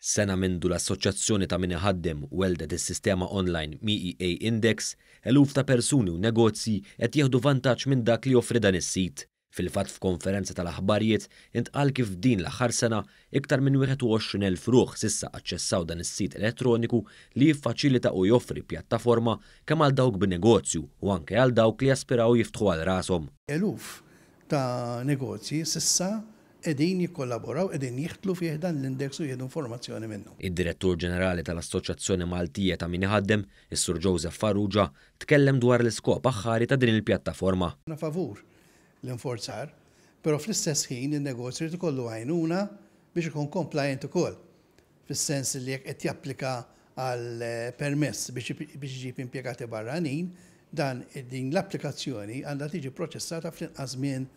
Sena mindu l-Assoċjazzjoni ta' Min Iħaddem weldet is-sistema online Min Iħaddem, eluf ta' persuni u negozji qed jieħdu vantaġġ minn dak li joffri dan is-sit. Fil-fatt f'konferenza tal-aħbarijiet intqal kif din l-aħħar sena iktar minn 21,000 ruħ s'issa aċċessaw dan is-sit elettroniku li jiffaċilita u joffri pjattaforma kemm għal dawk b'negozju u anke għal dawk li jaspiraw jiftħu għal rashom. Eluf ta' negozji s'issa qegħdin jikkollaboraw, qegħdin jieħdlu fih dan l-index u jieħdu informazzjoni minnu. Id-Direttur Ġenerali tal-Assoċjazzjoni Maltija ta' Min Iħaddem, is-Sur Joseph Farrugia, tkellem dwar l-iskop aħħari ta' din il-pjattaforma. Favur l-inforzar, però fl-istess ħin in-negozju rid ikollu għajnuna biex ikun compliant ukoll. Fis-sens li jekk qed japplika għal permess biex iġib impjegati barranin, din l-applikazzjoni għandha tiġi proċessata fl-inqas żmien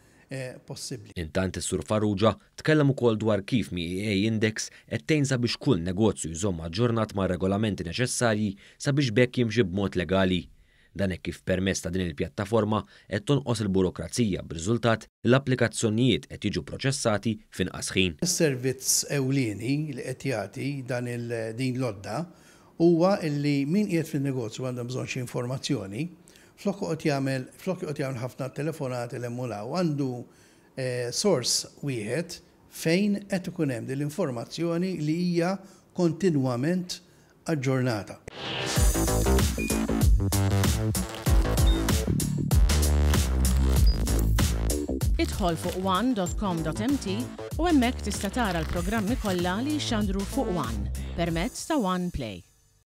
possibbli. Intant is-Sur Farrugia tkellem ukoll dwar kif Min Iħaddem qed tgħin sabiex kull negozju jżomm aġġornat mar-regolamenti neċessarji sabiex bekk jimxi b'mod legali. Dan hekk kif permezz ta' din il-pjattaforma qed tonqos il-burokrazija b'riżultat l-applikazzjonijiet qed jiġu proċessati f'inqas ħin. Is-servizz ewlieni li qed jagħti din l-odda huwa li min qiegħed fin-negozju għandhom bżonn xi informazzjoni, flok qed jagħmel ħafna telefonati l emmulaw għandu source wieħed fejn qed ikun hemm din l-informazzjoni li hija kontinwament aġġornata. Idħol fuq one.com.mt u hemmhekk tista' tara l-programmi kollha li jxandru fuq One permezz ta' One Play.